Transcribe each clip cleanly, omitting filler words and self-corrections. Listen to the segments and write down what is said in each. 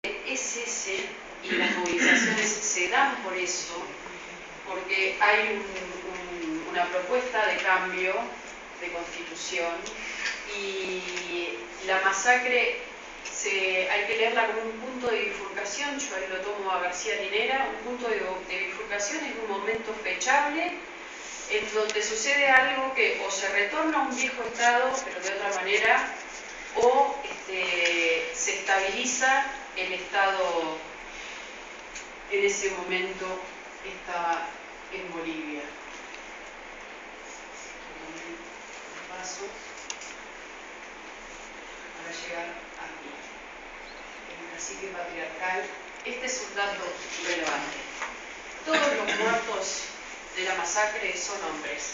es ese, y las movilizaciones se dan por eso, porque hay una propuesta de cambio de constitución y la masacre hay que leerla como un punto de bifurcación. Yo ahí lo tomo a García Linera. Un punto de bifurcación es un momento fechable en donde sucede algo que o se retorna a un viejo estado, pero de otra manera, o se estabiliza el estado en ese momento estaba en Bolivia. Un paso para llegar aquí. El cacique patriarcal. Este es un dato relevante. Todos los muertos de la masacre son hombres.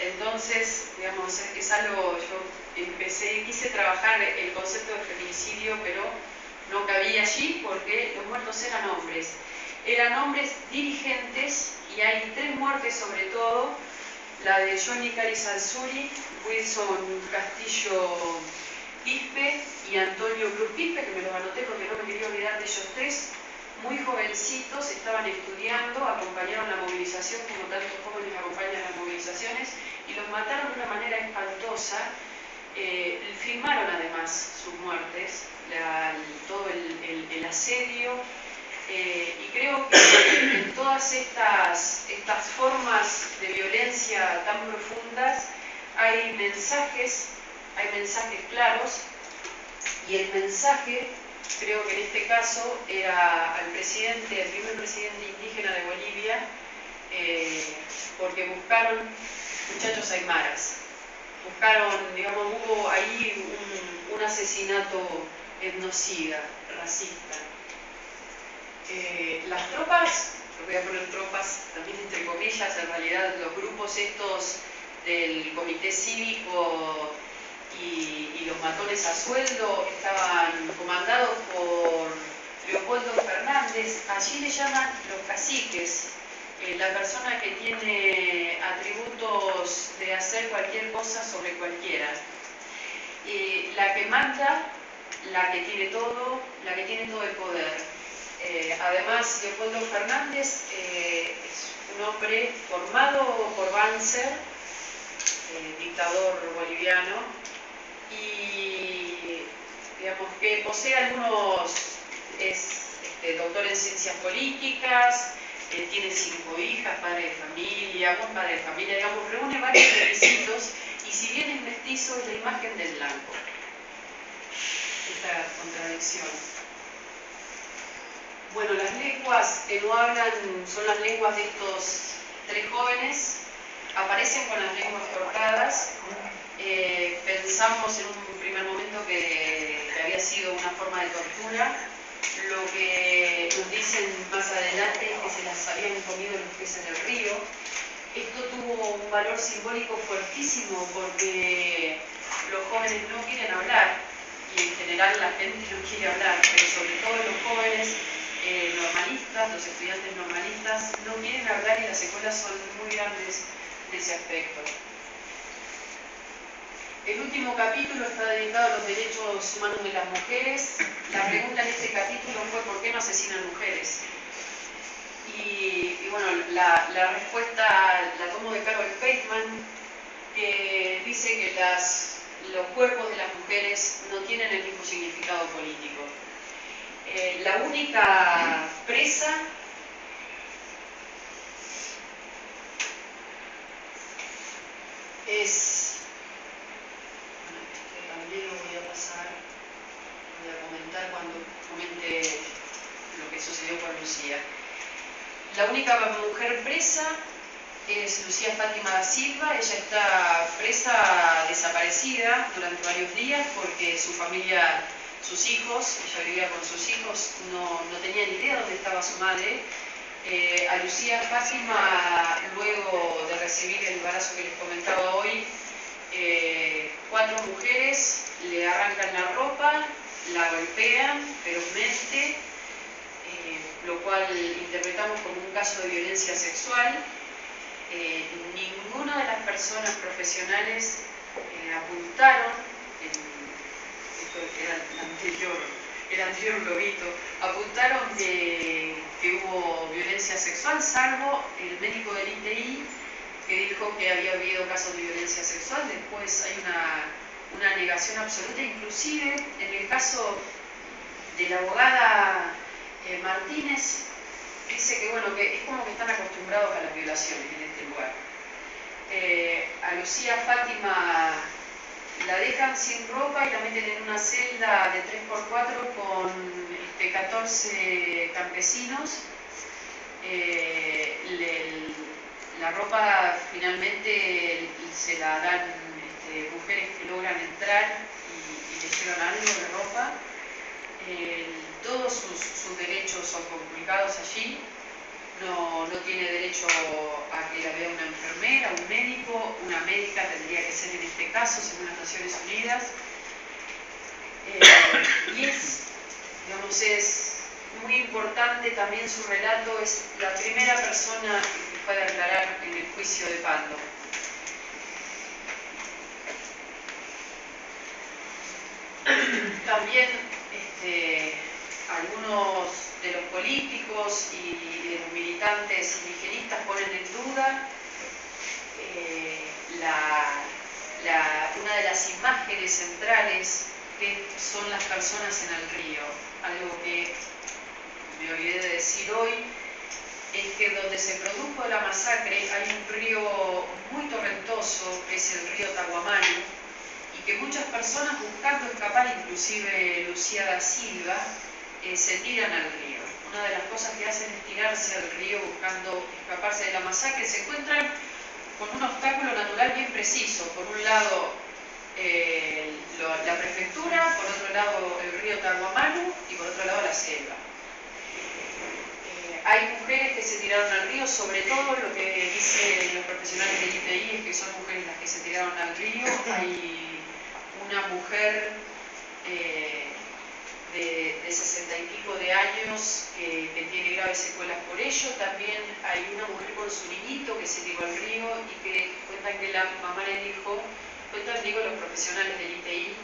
Entonces, digamos, es algo, yo quise trabajar el concepto de feminicidio, pero no cabía allí porque los muertos eran hombres. Eran hombres dirigentes y hay 3 muertes sobre todo, la de Johnny Carizansuri, Wilson Castillo Pispe y Antonio Cruz Pispe, que me los anoté porque no me quería olvidar de ellos 3, muy jovencitos, estaban estudiando, acompañaron la movilización como tantos jóvenes acompañan las movilizaciones y los mataron de una manera espantosa. Filmaron además sus muertes, todo el asedio, y creo que en todas estas formas de violencia tan profundas hay mensajes claros, y el mensaje, creo que en este caso, era al primer presidente indígena de Bolivia, porque buscaron muchachos aymaras. Buscaron, digamos, hubo ahí un asesinato etnocida, racista. Las tropas, lo voy a poner tropas también entre comillas, en realidad los grupos estos del comité cívico y los matones a sueldo estaban comandados por Leopoldo Fernández. Allí le llaman los caciques, la persona que tiene atributos de hacer cualquier cosa sobre cualquiera, la que manda, la que tiene todo el poder. Además, Leopoldo Fernández es un hombre formado por Banzer, dictador boliviano, y digamos que posee es doctor en ciencias políticas, tiene 5 hijas, padre de familia, buen padre de familia, digamos, reúne varios requisitos, y si bien es mestizo, es la imagen del blanco. Esta contradicción. Bueno, las lenguas que no hablan son las lenguas de estos 3 jóvenes, aparecen con las lenguas cortadas. Pensamos en un primer momento que había sido una forma de tortura. Lo que nos dicen más adelante es que se las habían comido los peces del río. Esto tuvo un valor simbólico fuertísimo porque los jóvenes no quieren hablar, y en general la gente no quiere hablar, pero sobre todo los jóvenes normalistas, los estudiantes normalistas, no quieren hablar, y las secuelas son muy grandes en ese aspecto. El último capítulo está dedicado a los derechos humanos de las mujeres. La pregunta en este capítulo fue ¿por qué no asesinan mujeres? Y bueno, la respuesta la tomo de Carol Bateman, que dice que los cuerpos de las mujeres no tienen el mismo significado político. La única presa es... también lo voy a pasar, voy a comentar cuando comente lo que sucedió con Lucía. La única mujer presa es Lucía Fátima da Silva. Ella está presa, desaparecida durante varios días porque su familia, sus hijos, ella vivía con sus hijos, no tenían idea dónde estaba su madre. A Lucía Fátima, luego de recibir el embarazo que les comentaba hoy, 4 mujeres le arrancan la ropa, la golpean ferozmente, lo cual interpretamos como un caso de violencia sexual. Ninguna de las personas profesionales apuntaron, esto era el anterior el anterior globito, apuntaron que hubo violencia sexual, salvo el médico del ITI que dijo que había habido casos de violencia sexual. Después hay una negación absoluta, inclusive en el caso de la abogada Martínez, dice que bueno, que es como que están acostumbrados a las violaciones en este lugar. A Lucía Fátima la dejan sin ropa y la meten en una celda de 3x4 con 14 campesinos. La ropa finalmente se la dan mujeres que logran entrar y le llevan algo de ropa. Todos sus derechos son complicados allí. No tiene derecho a que la vea una enfermera, un médico, una médica tendría que ser en este caso, según las Naciones Unidas. Y es muy importante también su relato, es la primera persona que fue a declarar en el juicio de Pando. También algunos de los políticos y de los militantes indigenistas ponen en duda una de las imágenes centrales, que son las personas en el río. Algo que me olvidé de decir hoy es que donde se produjo la masacre hay un río muy torrentoso, que es el río Tahuamanu, y que muchas personas buscando escapar, inclusive Lucía da Silva, se tiran al río. Una de las cosas que hacen es tirarse al río buscando escaparse de la masacre. Se encuentran con un obstáculo natural bien preciso. Por un lado la prefectura, por otro lado el río Tahuamanu y por otro lado la selva. Hay mujeres que se tiraron al río, sobre todo lo que dicen los profesionales del ITI es que son mujeres las que se tiraron al río. Hay una mujer de 60 y pico de años que tiene graves secuelas por ello. También hay una mujer con su niñito que se tiró al río y que cuentan que la mamá le dijo, los profesionales del ITI,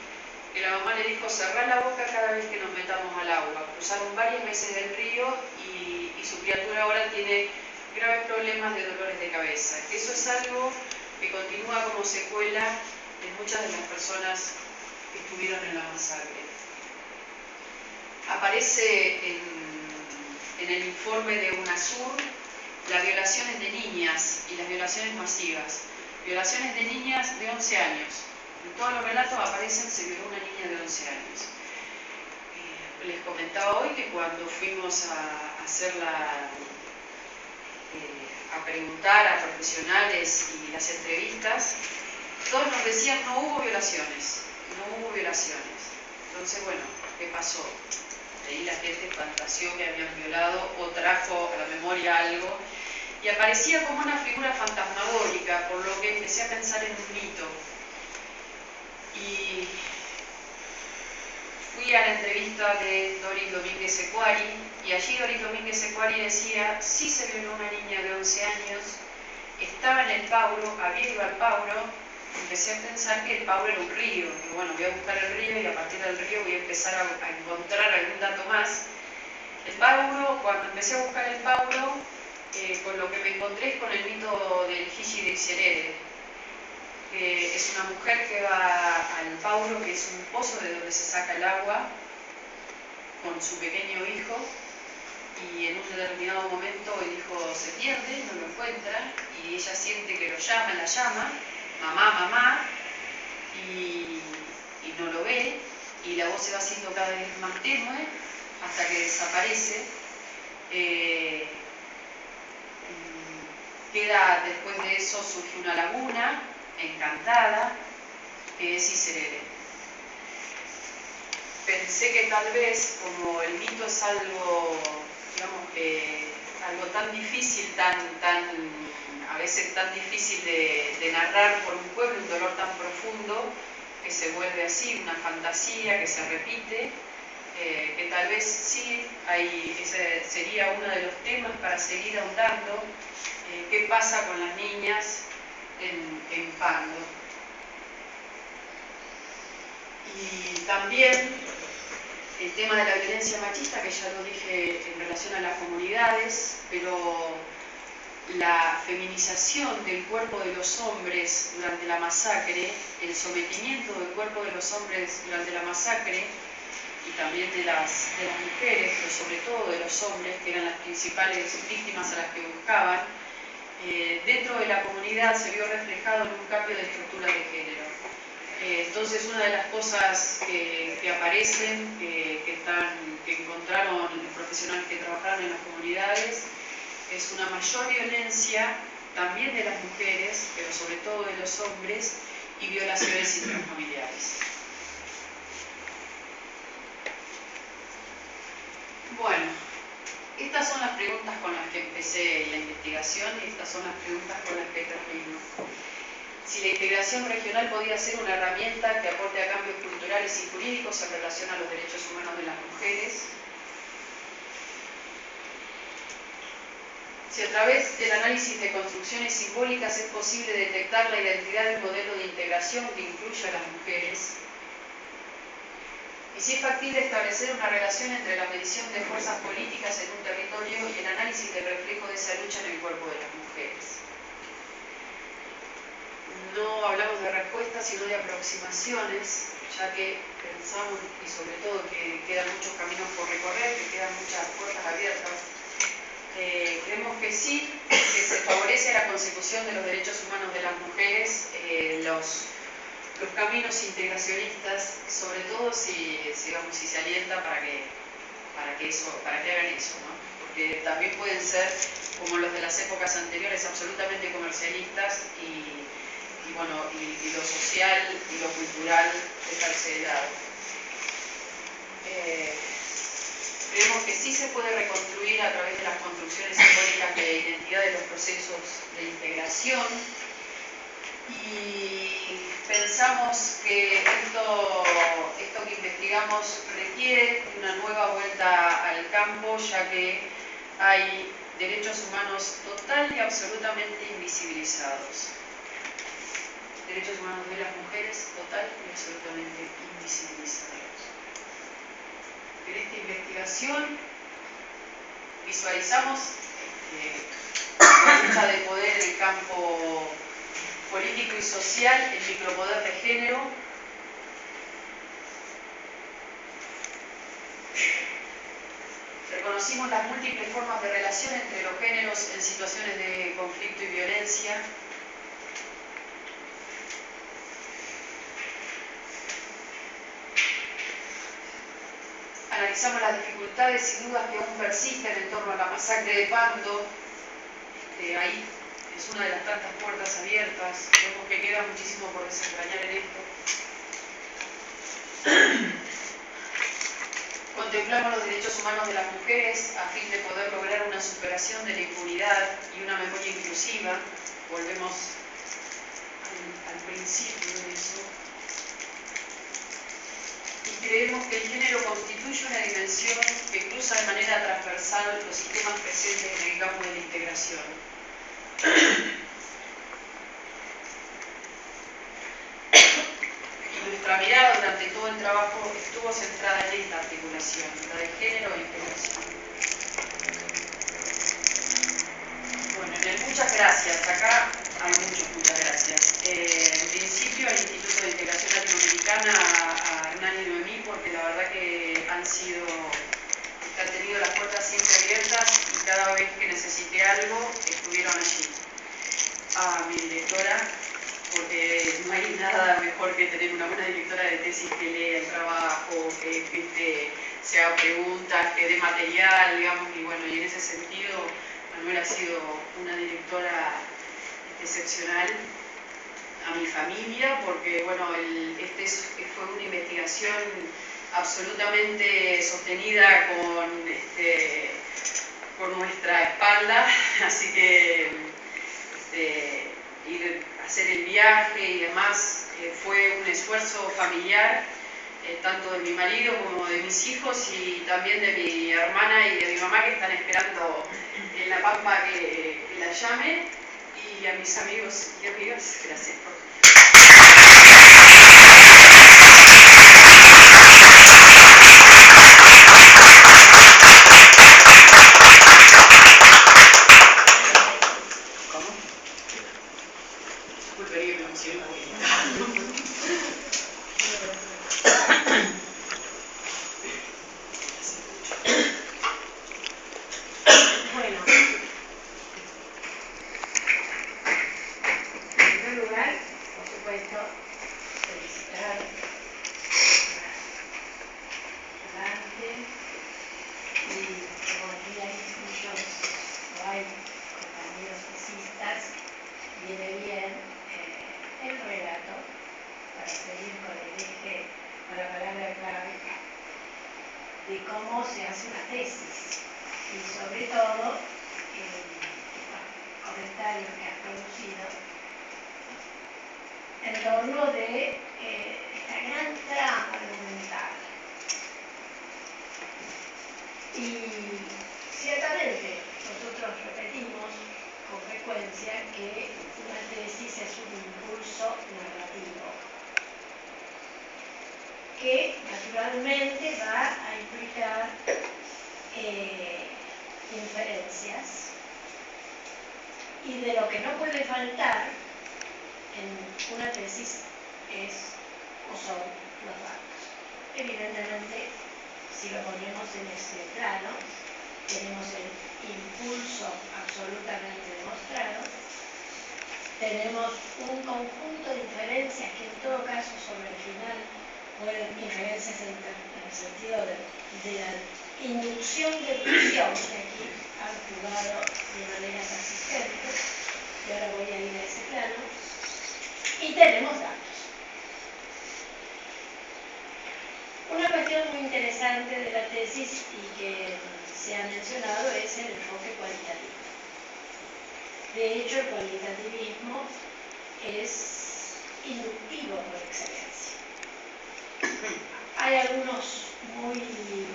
que la mamá le dijo: cerrá la boca cada vez que nos metamos al agua. Cruzaron varias veces el río y su criatura ahora tiene graves problemas de dolores de cabeza. Eso es algo que continúa como secuela de muchas de las personas que estuvieron en la masacre. Aparece en el informe de UNASUR las violaciones de niñas y las violaciones masivas. Violaciones de niñas de 11 años. En todos los relatos aparecen: se violó una niña de 11 años. Les comentaba hoy que cuando fuimos a a preguntar a profesionales y las entrevistas, todos nos decían: no hubo violaciones, no hubo violaciones. Entonces, bueno, ¿qué pasó? Ahí la gente fantaseó que habían violado o trajo a la memoria algo, y aparecía como una figura fantasmagórica, por lo que empecé a pensar en un mito. Y fui a la entrevista de Doris Domínguez Ecuari, y allí Doris Domínguez Ecuari decía: sí se violó una niña de 11 años, estaba en el Pauro, había ido al Pauro. Empecé a pensar que el Pauro era un río, y bueno, voy a buscar el río y a partir del río voy a empezar a encontrar algún dato más. El Pauro, cuando empecé a buscar el Pauro, con lo que me encontré es con el mito del Gigi de Ixerere, que es una mujer que va al Pauro, que es un pozo de donde se saca el agua, con su pequeño hijo, y en un determinado momento el hijo se pierde, no lo encuentra, y ella siente que lo llama, la llama: mamá, mamá, y no lo ve, y la voz se va haciendo cada vez más tenue hasta que desaparece. Queda, después de eso surge una laguna encantada, que es Ixerere. Pensé que tal vez, como el mito es algo, algo tan difícil, a veces tan difícil de narrar por un pueblo, un dolor tan profundo, que se vuelve así, una fantasía que se repite, que tal vez sí, ese sería uno de los temas para seguir ahondando. ¿Qué pasa con las niñas en Pando? Y también el tema de la violencia machista, que ya lo dije en relación a las comunidades, pero la feminización del cuerpo de los hombres durante la masacre, el sometimiento del cuerpo de los hombres durante la masacre, y también de las mujeres, pero sobre todo de los hombres, que eran las principales víctimas a las que buscaban, dentro de la comunidad se vio reflejado en un cambio de estructura de género. Entonces, una de las cosas que aparecen, que encontraron los profesionales que trabajaron en las comunidades, es una mayor violencia también de las mujeres, pero sobre todo de los hombres, y violaciones intrafamiliares. Bueno, estas son las preguntas con las que empecé la investigación y estas son las preguntas con las que termino. Si la integración regional podía ser una herramienta que aporte a cambios culturales y jurídicos en relación a los derechos humanos de las mujeres. Si a través del análisis de construcciones simbólicas es posible detectar la identidad del modelo de integración que incluye a las mujeres. Y si es factible establecer una relación entre la medición de fuerzas políticas en un territorio y el análisis del reflejo de esa lucha en el cuerpo de las mujeres. No hablamos de respuestas, sino de aproximaciones, ya que pensamos, y sobre todo que quedan muchos caminos por recorrer, que quedan muchas puertas abiertas. Creemos que sí, que se favorece la consecución de los derechos humanos de las mujeres, los caminos integracionistas, sobre todo si se alienta para que hagan eso, ¿no? Porque también pueden ser, como los de las épocas anteriores, absolutamente comercialistas y lo social y lo cultural dejarse de lado. Creemos que sí se puede reconstruir a través de las construcciones simbólicas de identidad de los procesos de integración, y pensamos que esto que investigamos requiere una nueva vuelta al campo, ya que hay derechos humanos total y absolutamente invisibilizados. Derechos humanos de las mujeres total y absolutamente invisibilizados. En esta investigación visualizamos la lucha de poder en el campo político y social, el micropoder de género, reconocimos las múltiples formas de relación entre los géneros en situaciones de conflicto y violencia, analizamos las dificultades y dudas que aún persisten en torno a la masacre de Pando. Ahí es una de las tantas puertas abiertas. Vemos que queda muchísimo por desentrañar en esto. Contemplamos los derechos humanos de las mujeres a fin de poder lograr una superación de la impunidad y una memoria inclusiva. Volvemos al principio de eso. Y creemos que el género constituye una dimensión que cruza de manera transversal los sistemas presentes en el campo de la integración. Y nuestra mirada durante todo el trabajo estuvo centrada en esta articulación, la de género e integración. Bueno, en el muchas gracias. Acá hay muchas gracias. En principio al Instituto de Integración Latinoamericana, a Hernán y Noemí, porque la verdad que han tenido las puertas siempre abiertas y cada vez que necesité algo estuvieron allí. A mi directora, porque no hay nada mejor que tener una buena directora de tesis que lea el trabajo, que se haga preguntas, que dé material, digamos, y bueno, y en ese sentido Manuel ha sido una directora excepcional. A mi familia, porque bueno, fue una investigación absolutamente sostenida con nuestra espalda, así que ir a hacer el viaje y demás fue un esfuerzo familiar, tanto de mi marido como de mis hijos y también de mi hermana y de mi mamá, que están esperando en La Pampa que la llame, y a mis amigos y amigas, gracias por hace una tesis y sobre todo comentarios que has producido en torno de esta gran trama argumental. Y ciertamente nosotros repetimos con frecuencia que una tesis es un impulso narrativo que naturalmente va a implicar inferencias, y de lo que no puede faltar en una tesis son los datos. Evidentemente, si lo ponemos en este plano, tenemos el impulso absolutamente demostrado, tenemos un conjunto de inferencias que en todo caso sobre el final pueden inferencias en el sentido de la inducción de presión que aquí han jugado de manera persistente, y ahora voy a ir a ese plano, y tenemos datos. Una cuestión muy interesante de la tesis y que se ha mencionado es el enfoque cualitativo. De hecho, el cualitativismo es inductivo por excelencia. Hay algunos muy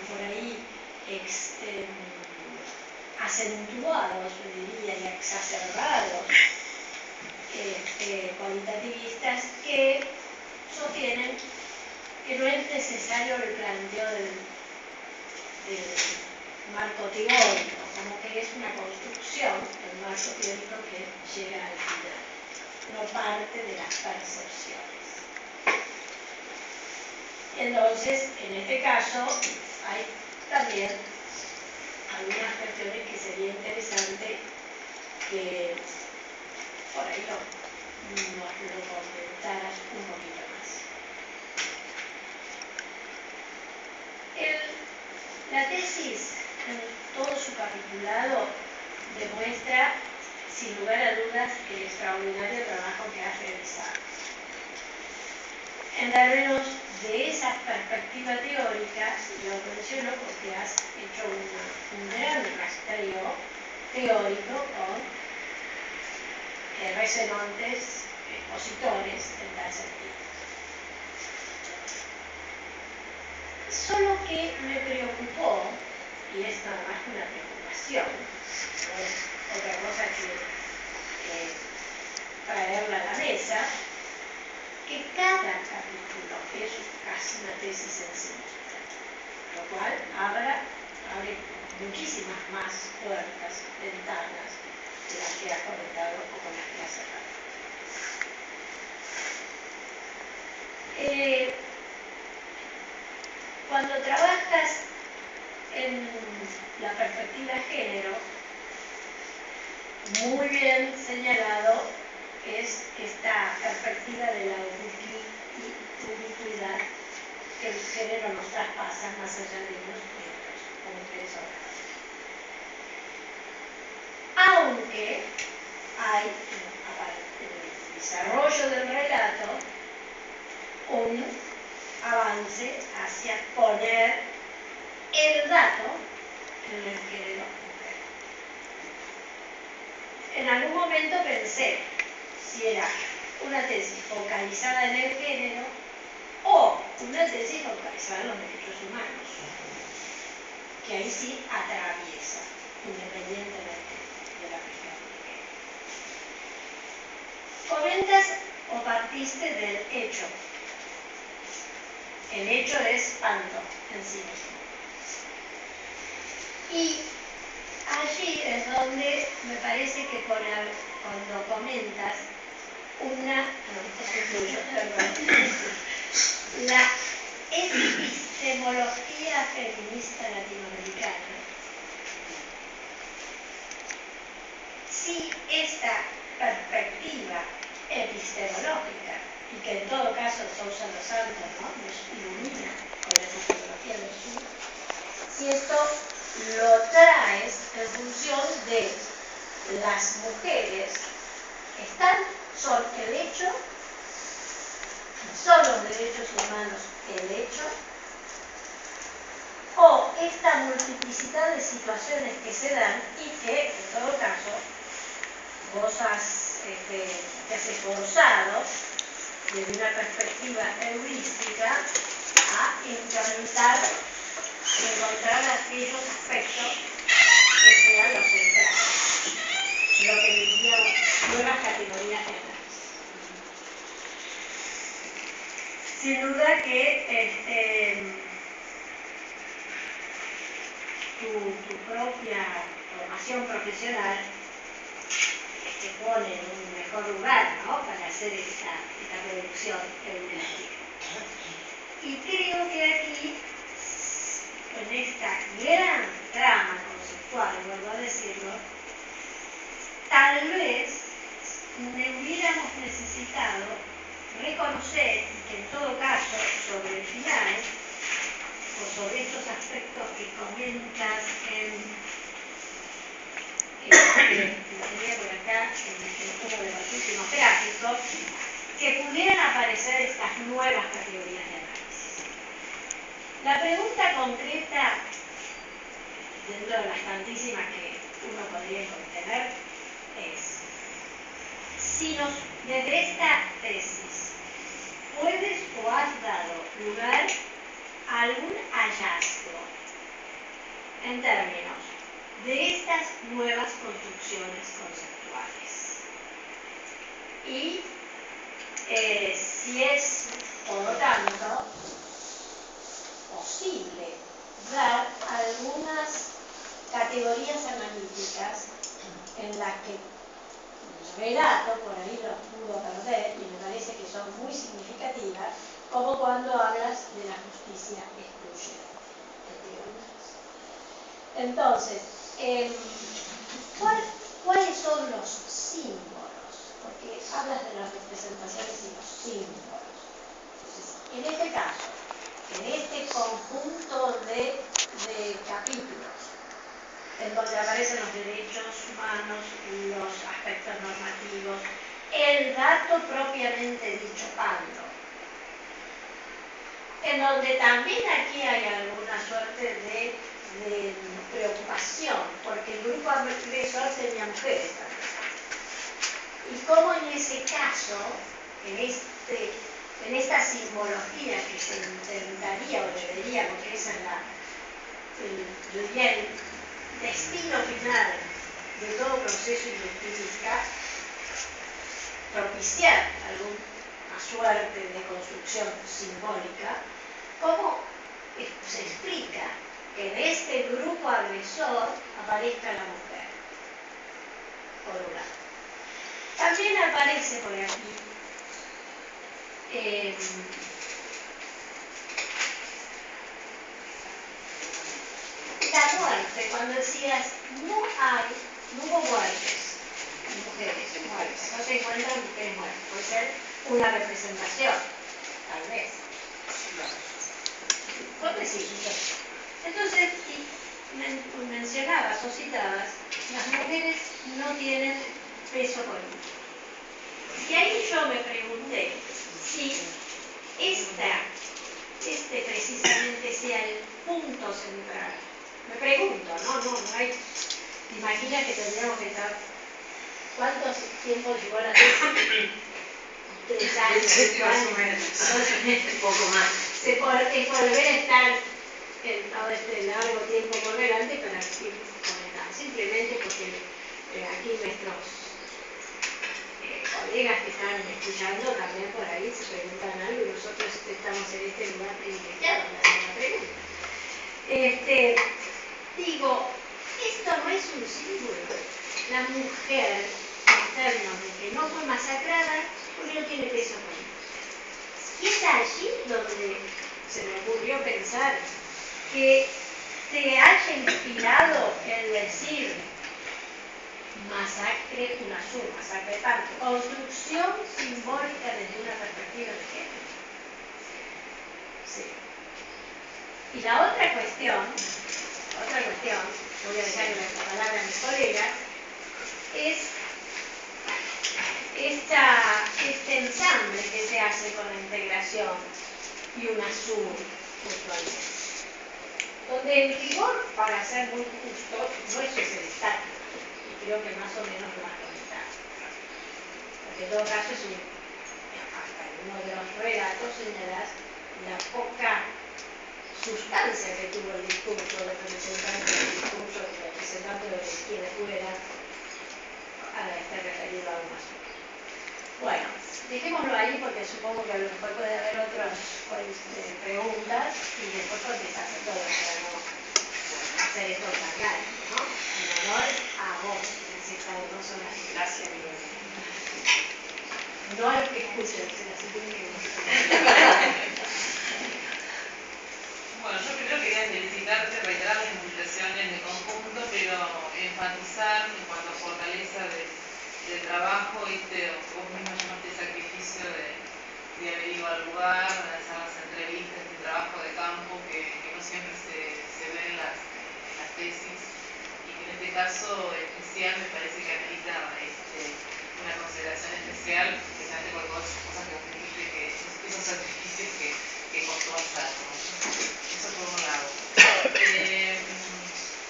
por ahí acentuados, yo diría, y exacerbados cualitativistas que sostienen que no es necesario el planteo del marco teórico, como que es una construcción del marco teórico que llega al final, no parte de las percepciones. Entonces, en este caso, hay también algunas cuestiones que sería interesante que por ahí nos lo comentaras un poquito más. La tesis, en todo su capitulado, demuestra, sin lugar a dudas, el extraordinario trabajo que has realizado. En términos de esa perspectiva teórica, lo menciono porque has hecho un gran rastreo teórico con resonantes expositores en tal sentido. Solo que me preocupó, y es nada más que una preocupación, no es otra cosa que traerla a la mesa, que cada capítulo es casi una tesis en sí misma, lo cual abre muchísimas más puertas, ventanas, de las que has comentado o con las que has cerrado. Cuando trabajas en la perspectiva de género, muy bien señalado es esta perspectiva de la ubicuidad que el género nos traspasa más allá de unos y otros, como ustedes saben. Aunque hay, en el desarrollo del relato, un avance hacia poner el dato en el género mujer. En algún momento pensé si era una tesis focalizada en el género o una tesis focalizada en los derechos humanos, que ahí sí atraviesa, independientemente de la cuestión de género. Comentas o partiste del hecho. El hecho de espanto en sí mismo. Y allí es donde me parece que cuando comentas la epistemología feminista latinoamericana, si esta perspectiva epistemológica, y que en todo caso Sousa los Santos, ¿no?, nos ilumina con la metodología del sur, si esto lo traes en función de las mujeres son el hecho, son los derechos humanos el hecho, o esta multiplicidad de situaciones que se dan y que, en todo caso, vos te has esforzado desde una perspectiva heurística a intentar encontrar aquellos aspectos que sean los centrales, lo que diríamos nuevas categorías de análisis. Sin duda que tu propia formación profesional te pone en un mejor lugar, ¿no?, para hacer esta reducción heurística. Y creo que aquí, en esta gran trama conceptual, vuelvo a decirlo, tal vez hubiéramos necesitado reconocer que en todo caso, sobre el final, o sobre estos aspectos que comentas lo tenía por acá en uno de los últimos gráficos, que pudieran aparecer estas nuevas categorías de análisis. La pregunta concreta, dentro de las tantísimas que uno podría contener, es: si desde esta tesis puedes o has dado lugar a algún hallazgo en términos de estas nuevas construcciones conceptuales. Y si es, por lo tanto, posible dar algunas categorías analíticas en las que el relato, por ahí los pudo perder, y me parece que son muy significativas, como cuando hablas de la justicia excluyente. Entonces, ¿cuáles son los símbolos? Porque hablas de las representaciones y los símbolos. Entonces, en este caso, en este conjunto de capítulos, en donde aparecen los derechos humanos, los aspectos normativos, el dato propiamente dicho, Pablo, en donde también aquí hay alguna suerte de preocupación, porque el grupo agresor tenía mujeres también. Y cómo en ese caso, en esta simbología que se intentaría o debería, porque esa es yo diría el destino final de todo proceso investigador, propiciar alguna suerte de construcción simbólica, cómo se explica que en este grupo agresor aparezca la mujer, por un lado. También aparece por aquí la muerte, cuando decías no hubo muertes, mujeres muertas, no se encuentran mujeres muertas, puede ser una representación, tal vez. ¿Por qué sí? Entonces, mencionabas o citabas, las mujeres no tienen peso político. Y ahí yo me pregunté si este precisamente sea el punto central. Me pregunto, no hay. Imagina que tendríamos que estar. ¿Cuánto tiempo llevó la tesis? 3 años. Más o menos. Un poco más. Es volver a estar en todo este largo tiempo por delante para decir simplemente porque aquí nuestros colegas que están escuchando también por ahí se preguntan algo y nosotros estamos en este lugar privilegiado de hacer la pregunta. Digo, esto no es un símbolo. La mujer, en términos de que no fue masacrada porque no tiene peso político. Y es allí donde se me ocurrió pensar que te haya inspirado el decir masacre UNASUR, masacre tanto, construcción simbólica desde una perspectiva de género. Sí. Y la otra cuestión, voy a dejarle la palabra a mis colegas, es este ensamble que se hace con la integración y UNASUR puntualmente. donde el rigor, para ser muy justo, no es el estático, y creo que más o menos lo has comentado. Porque en todo caso es hasta en uno de los relatos señalas la poca sustancia que tuvo el discurso del representante de quien fuera a este referido a una sola. Bueno, dejémoslo ahí porque supongo que a lo mejor puede haber otras preguntas y después contestas a todas para no hacer esto tan largo, ¿no? En honor a vos, no son las Gracias, Miguel. no a los que escuchen, se las tienen que Bueno, yo primero quería felicitarte, reiterar las felicitaciones de conjunto, pero enfatizar en cuanto a fortaleza del trabajo, vos mismo llamaste sacrificio de haber ido al lugar, de hacer las entrevistas, este trabajo de campo que no siempre se ve en las tesis, y que en este caso especial me parece que amerita una consideración especial, especialmente por todas esas cosas que vos dijiste, esos sacrificios que costó hacer, ¿no? Eso por un lado.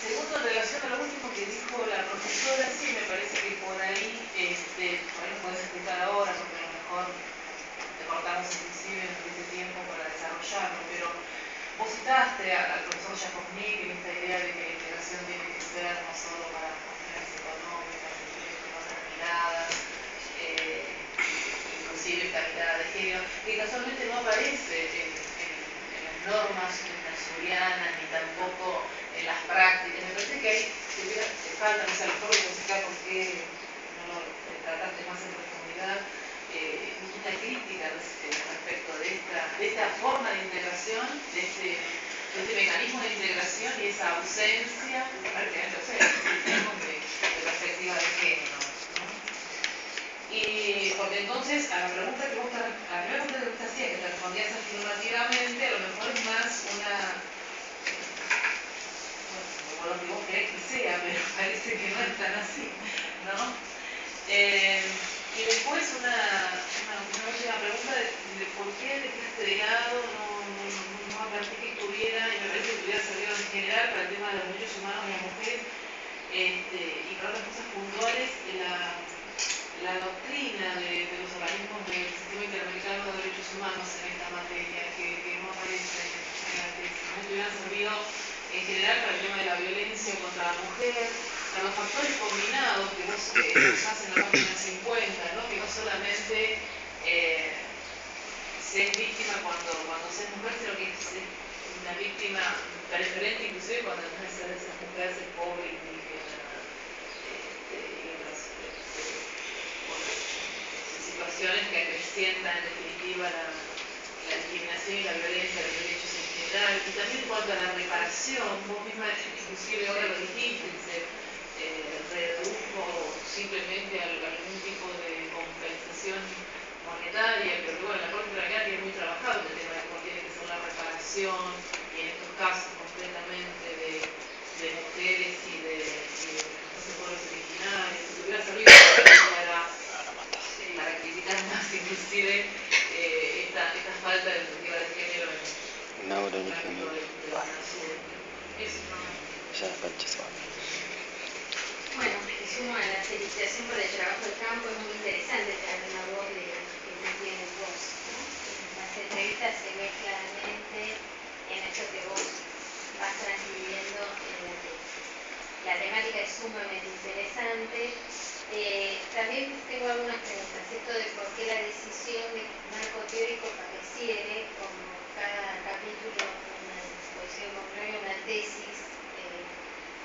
Segundo, en relación a lo último que dijo la profesora, sí, me parece que por ahí lo puedes explicar ahora, porque a lo mejor te cortamos inclusive en este tiempo para desarrollarlo, pero vos citaste al profesor Jakovnik en esta idea de que la integración tiene que ser no solo para cuestiones económicas, tiene que otras miradas, inclusive esta mirada de género, que casualmente no aparece en las normas surianas ni tampoco en las prácticas. Me parece que te falta, no sé, a lo mejor voy a explicar por qué no lo trataste más en profundidad, una crítica respecto de esta forma de integración, de este mecanismo de integración y esa ausencia, prácticamente de perspectiva de género, ¿no? Y porque entonces a la pregunta que vos hacías, que te respondías afirmativamente, a lo mejor es más como lo que vos querés que sea, pero parece que no es tan así, ¿no? Y después una última pregunta de por qué dejaste de lado, no advertí que estuviera, y me parece que hubiera servido en general para el tema de los derechos humanos de las mujeres, y para otras cosas puntuales, la doctrina de los organismos del Sistema Interamericano de Derechos Humanos en esta materia, que no aparece en la tesis, ¿no? Que hubieran servido en general para el tema de la violencia contra la mujer, para los factores combinados que vos usás en la página 50, ¿no? Que no solamente ser víctima cuando se es mujer, sino que es una víctima preferente inclusive cuando no es de esas mujeres es pobre, indígena, y otras situaciones que acrecientan en definitiva la discriminación y la violencia de los derechos en general. Y también en cuanto a la reparación, vos misma inclusive ahora lo dijiste, se redujo simplemente a algún tipo de compensación monetaria, pero bueno, la Corte Interamericana tiene muy trabajado el tema de cómo tiene que ser la reparación, y en estos casos concretamente de mujeres y de pueblos originarios, que hubiera servido para criticar más inclusive esta falta de perspectiva de género en el ámbito de la sur. Eso no. Bueno, me sumo a la felicitación por el trabajo de campo. Es muy interesante tener una voz que no tiene voz, ¿no? En las entrevistas se ve claramente en eso que vos vas transmitiendo en la tesis. La temática es sumamente interesante. También tengo algunas preguntas. Esto de por qué la decisión de que el marco teórico pareciere, como cada capítulo, una exposición concreta, una tesis,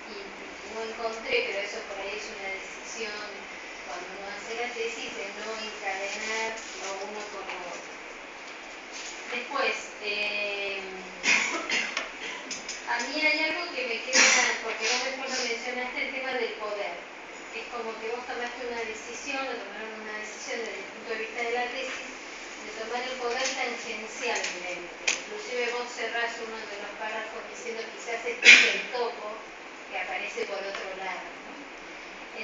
y no encontré, pero eso por ahí es una decisión cuando uno hace la tesis de no encadenar lo uno con lo otro. Después, a mí hay algo que me queda, porque vos después lo mencionaste, el tema del poder. Es como que vos tomaste una decisión, o tomaron una decisión desde el punto de vista de la tesis, de tomar el poder tangencialmente. Inclusive vos cerrás uno de los párrafos diciendo quizás este es el topo que aparece por otro lado, ¿no?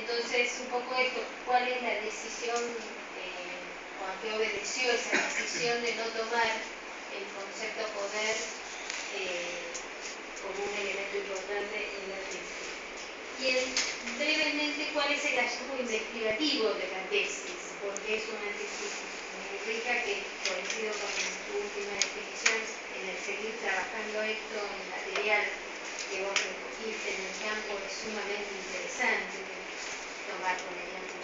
Entonces, un poco esto, ¿cuál es la decisión o a qué obedeció esa decisión de no tomar el concepto poder como un elemento importante en la tesis. Y brevemente, ¿cuál es el hallazgo investigativo de la tesis? Porque es una tesis muy rica que, coincido con tu última definición, en el seguir trabajando esto en material que vos recogiste en el campo es sumamente interesante. Tomar, por ejemplo,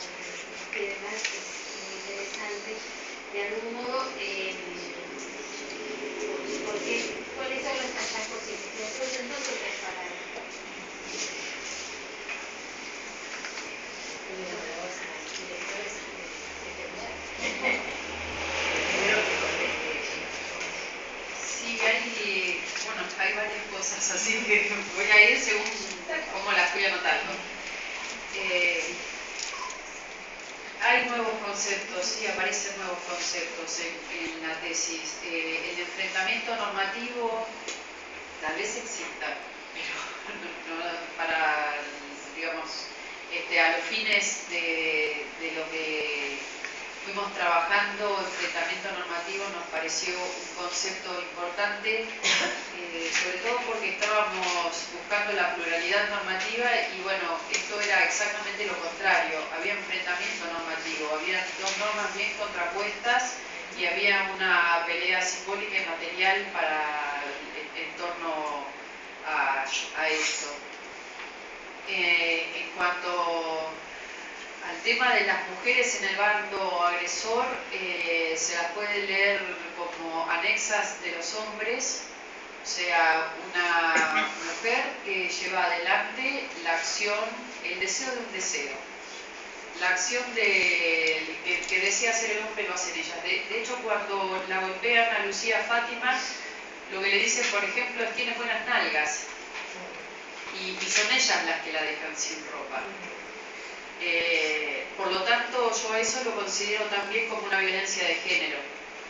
y demás es muy interesante. De algún modo, ¿cuáles son los hallazgos investigativos en dos o tres palabras? Sí, hay varias cosas, así que voy a ir según cómo las fui anotando. Hay nuevos conceptos, sí, aparecen nuevos conceptos en la tesis. El enfrentamiento normativo tal vez exista, pero no para, digamos, a los fines de lo que fuimos trabajando, enfrentamiento normativo nos pareció un concepto importante, sobre todo porque estábamos buscando la pluralidad normativa y bueno, esto era exactamente lo contrario, había enfrentamiento normativo, había dos normas bien contrapuestas y había una pelea simbólica y material en torno a esto. En cuanto al tema de las mujeres en el bando agresor, se las puede leer como anexas de los hombres, o sea, una mujer que lleva adelante la acción, el deseo de un deseo. La acción que desea hacer el hombre lo hacen ellas. De hecho, cuando la golpean a Lucía Fátima, lo que le dicen, por ejemplo, es tiene buenas nalgas. Y son ellas las que la dejan sin ropa. Por lo tanto, yo eso lo considero también como una violencia de género,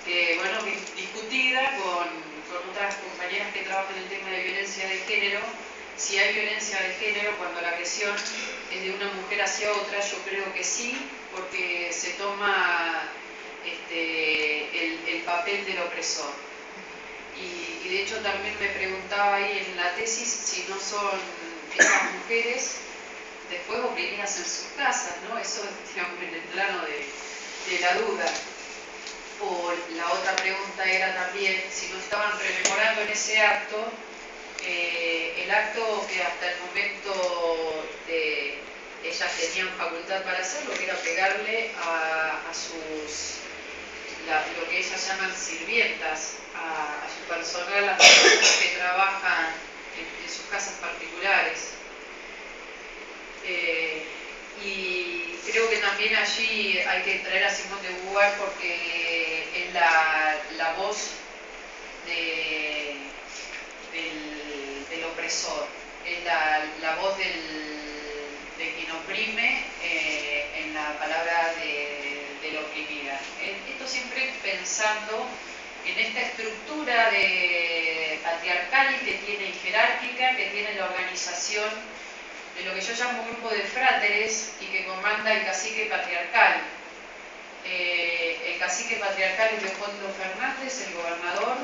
que bueno, que es discutida con otras compañeras que trabajan en el tema de violencia de género. Si hay violencia de género cuando la agresión es de una mujer hacia otra, yo creo que sí, porque se toma el papel del opresor. Y de hecho también me preguntaba ahí en la tesis si no son esas mujeres después oprimidas en sus casas, ¿no? Eso, digamos, en el plano de la duda. O la otra pregunta era también si no estaban rememorando en ese acto el acto que hasta el momento ellas tenían facultad para hacerlo, que era pegarle a lo que ellas llaman sirvientas, a su personal, a las personas que trabajan en sus casas particulares. Y creo que también allí hay que traer a Simone de Beauvoir porque es la voz del opresor, es la voz de quien oprime en la palabra de la oprimida. Esto siempre pensando en esta estructura patriarcal que tiene y jerárquica, que tiene la organización de lo que yo llamo grupo de fráteres y que comanda el cacique patriarcal. El cacique patriarcal es Leopoldo Fernández, el gobernador,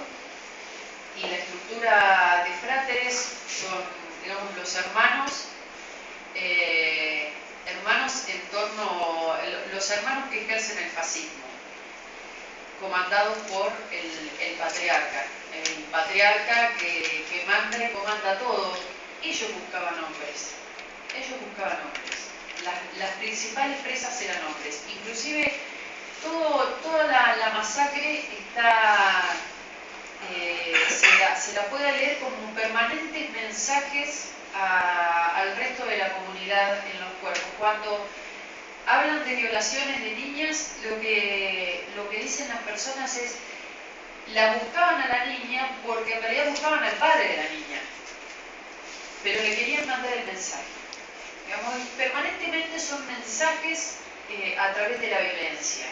y la estructura de fráteres son, digamos, los hermanos los hermanos que ejercen el fascismo, comandados por el patriarca. El patriarca que manda y comanda todo. Ellos buscaban hombres. Las principales presas eran hombres. Inclusive toda la masacre se la puede leer como permanentes mensajes al resto de la comunidad en los cuerpos. Cuando hablan de violaciones de niñas, lo que dicen las personas es la buscaban a la niña porque en realidad buscaban al padre de la niña, pero le querían mandar el mensaje. Digamos, permanentemente son mensajes a través de la violencia.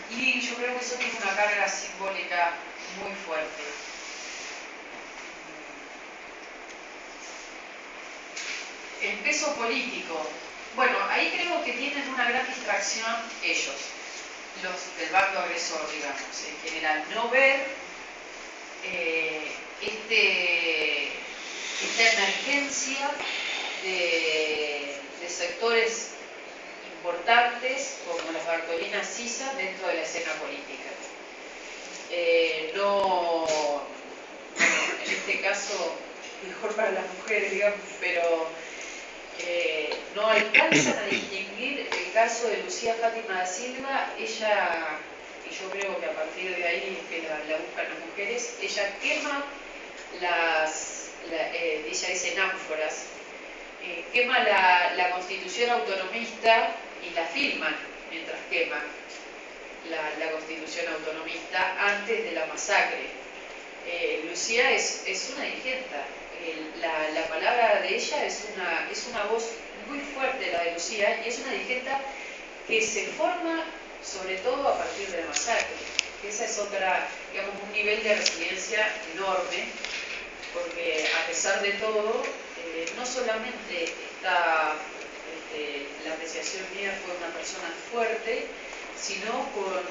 Y yo creo que eso tiene una carga simbólica muy fuerte. El peso político. Bueno, ahí creo que tienen una gran distracción ellos, los del bando agresor, digamos, en general. No ver esta emergencia de sectores importantes como las Bartolinas Sisa dentro de la escena política. En este caso, mejor para las mujeres, digamos, pero no alcanzan a distinguir el caso de Lucía Fátima da Silva. Ella, y yo creo que a partir de ahí es que la buscan las mujeres, ella quema ella dice en ánforas, quema la constitución autonomista y la filman mientras queman la constitución autonomista antes de la masacre. Lucía es una dirigenta. La palabra de ella es una voz muy fuerte, la de Lucía, y es una dirigenta que se forma sobre todo a partir de la masacre. Esa es otra, digamos, un nivel de resiliencia enorme, porque a pesar de todo, no solamente está la apreciación mía fue una persona fuerte, sino con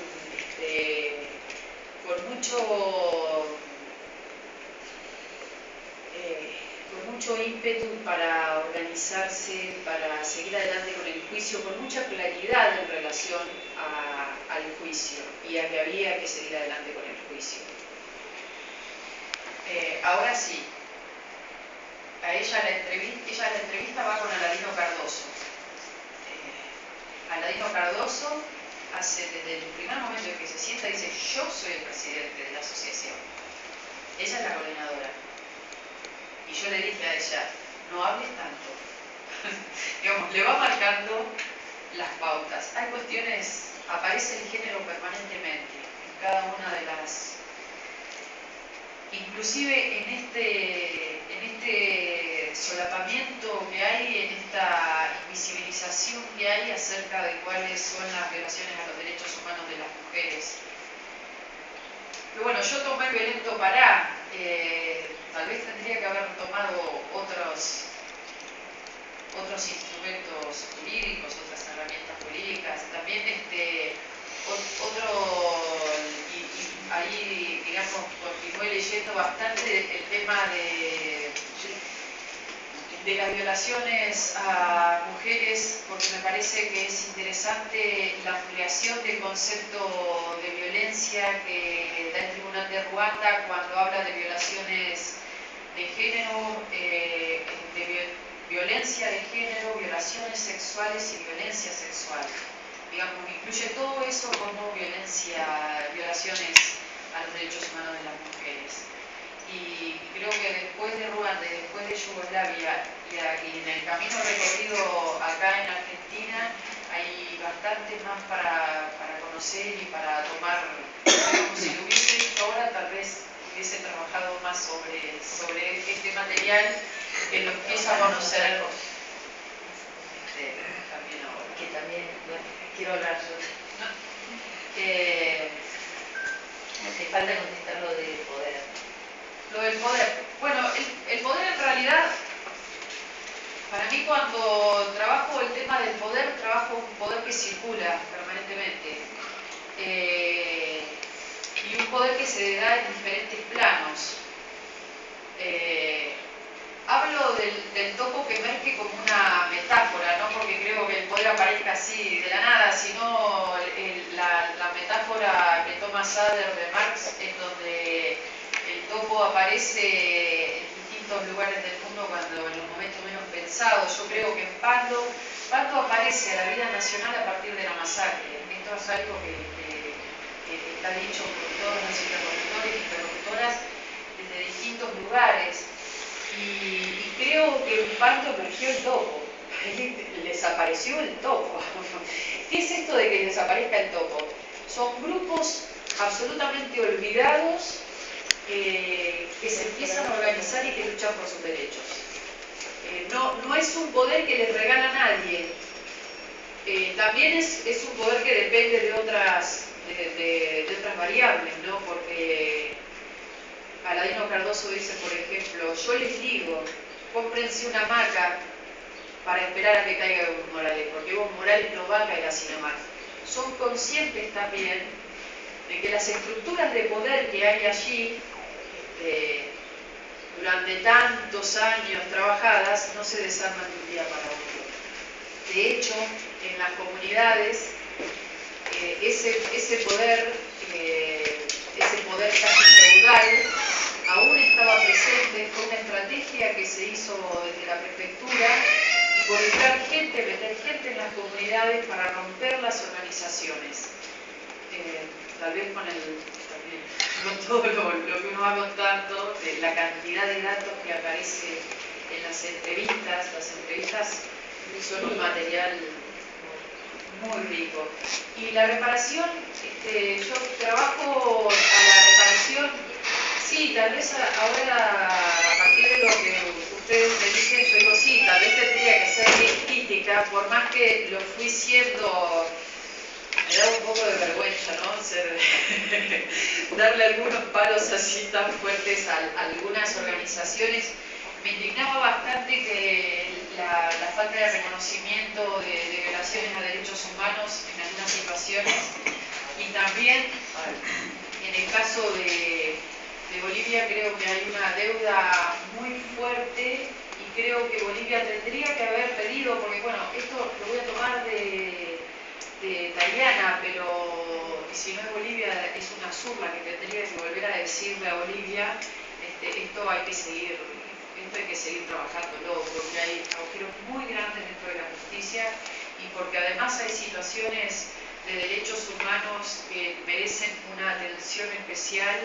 mucho ímpetu para organizarse, para seguir adelante con el juicio, con mucha claridad en relación al juicio y a que había que seguir adelante con el juicio. Ahora sí, a ella la entrevista va con Aladino Cardoso. Aladino Cardoso desde el primer momento en que se sienta, dice: yo soy el presidente de la asociación. Ella es la coordinadora. Y yo le dije a ella: no hables tanto. Digamos, le va marcando las pautas. Hay cuestiones, aparece el género permanentemente en cada una de las... Inclusive en este solapamiento que hay, en esta invisibilización que hay acerca de cuáles son las violaciones a los derechos humanos de las mujeres. Pero bueno, yo tomé el Belén do Pará, tal vez tendría que haber tomado otros instrumentos jurídicos, otras herramientas jurídicas, también ahí, digamos, continué leyendo bastante el tema de las violaciones a mujeres, porque me parece que es interesante la ampliación del concepto de violencia que da el Tribunal de Ruanda cuando habla de violaciones de género, violencia de género, violaciones sexuales y violencia sexual. Digamos, incluye todo eso como violaciones a los derechos humanos de las mujeres. Y creo que después de Ruanda y después de Yugoslavia y en el camino recorrido acá en Argentina hay bastante más para conocer y para tomar. Como si lo hubiese hecho ahora, tal vez hubiese trabajado más sobre este material que lo empiezo a conocer también ahora. Que también, bueno, quiero hablar sobre te falta contestar lo del poder. Lo del poder. Bueno, el poder en realidad, para mí cuando trabajo el tema del poder, trabajo un poder que circula permanentemente. Y un poder que se da en diferentes planos. Hablo del topo que emerge como una metáfora, no porque creo que el poder aparezca así de la nada, sino la metáfora que toma Sader de Marx, en donde el topo aparece en distintos lugares del mundo cuando en los momentos menos pensados. Yo creo que en Pando aparece a la vida nacional a partir de la masacre. Esto es algo que está dicho por todos los interlocutores y interlocutoras desde distintos lugares. Y creo que en Pando emergió el topo. Desapareció el topo. ¿Qué es esto de que desaparezca el topo? Son grupos absolutamente olvidados que se empiezan a organizar y que luchan por sus derechos. No es un poder que les regala a nadie. También es un poder que depende de otras variables, ¿no? Porque Aladino Cardoso dice, por ejemplo: yo les digo, cómprense una hamaca para esperar a que caiga Evo Morales, porque Evo Morales no va a caer así nomás. Son conscientes también de que las estructuras de poder que hay allí durante tantos años trabajadas no se desarman de un día para otro. De hecho, en las comunidades ese poder casi feudal aún estaba presente. Fue una estrategia que se hizo desde la prefectura, involucrar gente, meter gente en las comunidades para romper las organizaciones. Tal vez con todo lo que uno va contando, de la cantidad de datos que aparece en las entrevistas son un material muy rico. Y la reparación, yo trabajo a la reparación, sí, tal vez ahora, a partir de lo que ustedes me dicen, yo digo, sí, tal vez tendría que ser crítica, por más que lo fui siendo. Me da un poco de vergüenza, ¿no? Darle algunos palos así tan fuertes a algunas organizaciones. Me indignaba bastante que la falta de reconocimiento de violaciones a derechos humanos en algunas situaciones, y también en el caso de Bolivia creo que hay una deuda muy fuerte, y creo que Bolivia tendría que haber pedido, porque bueno, esto lo voy a tomar de Tariana, pero si no es Bolivia, es una surla que tendría que volver a decirle a Bolivia, esto hay que seguir trabajándolo, porque hay agujeros muy grandes dentro de la justicia, y porque además hay situaciones de derechos humanos que merecen una atención especial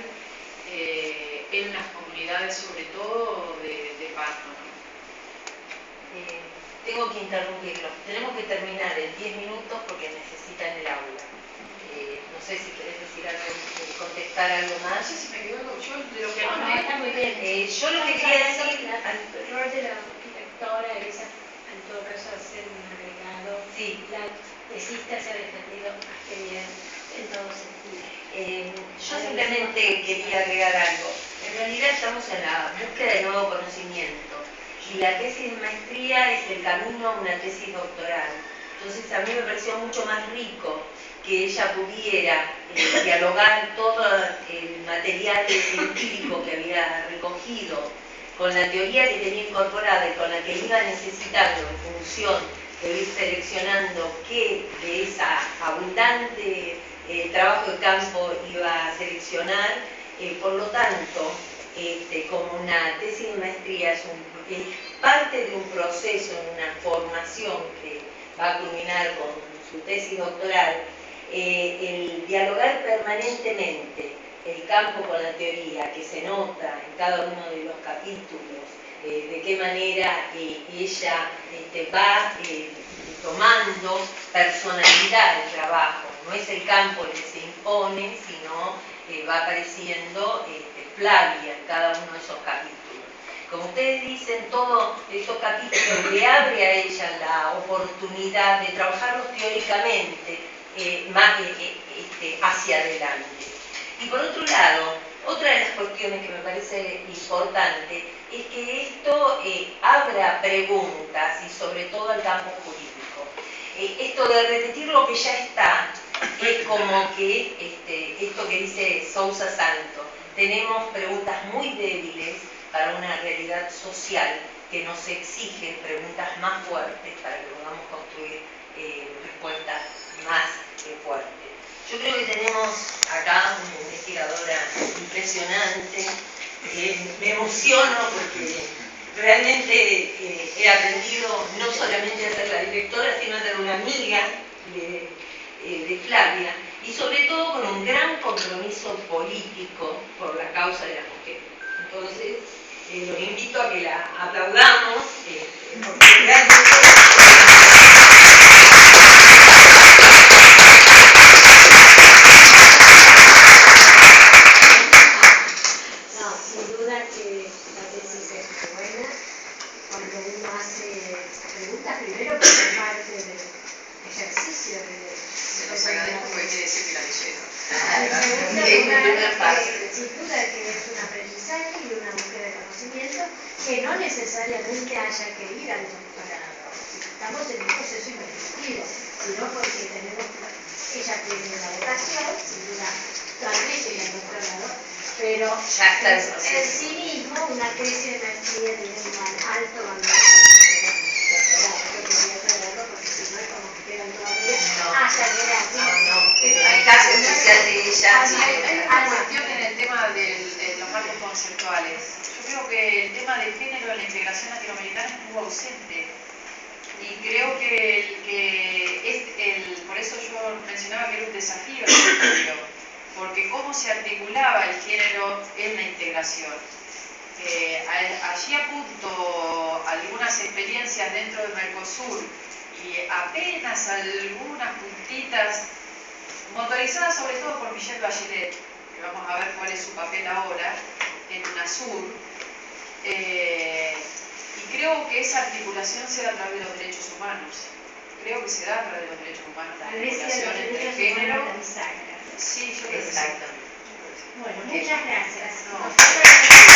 en las comunidades, sobre todo de Pasto, ¿no? Tengo que interrumpirlo. Tenemos que terminar en 10 minutos porque necesitan el aula. No sé si querés decir algo, contestar algo más. No sé si me quedó algo yo de lo que No, está muy bien. Yo lo que quería decir... El rol de la arquitectora es, en todo caso, hacer un agregado. Sí. La tesista se ha defendido más que bien en todo sentido. Yo simplemente quería agregar algo. En realidad estamos en la búsqueda de nuevo conocimiento, y la tesis de maestría es el camino a una tesis doctoral. Entonces a mí me pareció mucho más rico que ella pudiera dialogar todo el material empírico que había recogido con la teoría que tenía incorporada y con la que iba necesitando en función de ir seleccionando qué de esa abundante trabajo de campo iba a seleccionar. Por lo tanto, como una tesis de maestría es parte de un proceso, una formación que va a culminar con su tesis doctoral, el dialogar permanentemente el campo con la teoría, que se nota en cada uno de los capítulos, de qué manera ella va tomando personalidad del trabajo. No es el campo el que se impone, sino va apareciendo Flavia en cada uno de esos capítulos. Como ustedes dicen, todos estos capítulos le abre a ella la oportunidad de trabajarlos teóricamente más hacia adelante. Y por otro lado, otra de las cuestiones que me parece importante es que esto abra preguntas, y sobre todo al campo jurídico. Esto de repetir lo que ya está es como que esto que dice Sousa Santos, tenemos preguntas muy débiles para una realidad social que nos exige preguntas más fuertes para que podamos construir respuestas más fuertes. Yo creo que tenemos acá una investigadora impresionante. Me emociono porque realmente he aprendido no solamente a ser la directora, sino a ser una amiga de Flavia, y sobre todo con un gran compromiso político por la causa de las mujeres. Entonces, los invito a que la aplaudamos, porque realmente... Primero, porque parte del ejercicio de los agradezco porque quiere decir que la leyeron. Sin duda que es un aprendizaje y una búsqueda de conocimiento que no necesariamente haya que ir al doctorado. Estamos en un proceso investigativo, sino porque ella tiene la vocación, sin duda, tal vez en el doctorado, pero Ya está el en proceso. sí mismo una tesis de maestría tiene un alto valor doctoral. Yo quería aclararlo porque si no es como que quedan todavía hasta llegar. No, pero en el caso especial de ella, Sí, hay una cuestión en el tema de los marcos conceptuales. Yo creo que el tema de género en la integración latinoamericana estuvo ausente. Y creo que por eso yo mencionaba que era un desafío al principio, porque cómo se articulaba el género en la integración. Allí apunto algunas experiencias dentro del Mercosur y apenas algunas puntitas motorizadas sobre todo por Michelle Bachelet, que vamos a ver cuál es su papel ahora en UNASUR. Y creo que esa articulación se da a través de los derechos humanos. Creo que se da a través de los derechos humanos, la Tal vez sea articulación los entre derechos género. humanos la bisagra. Sí, yo creo que sí. exactamente. Bueno, muchas gracias. No. Nosotros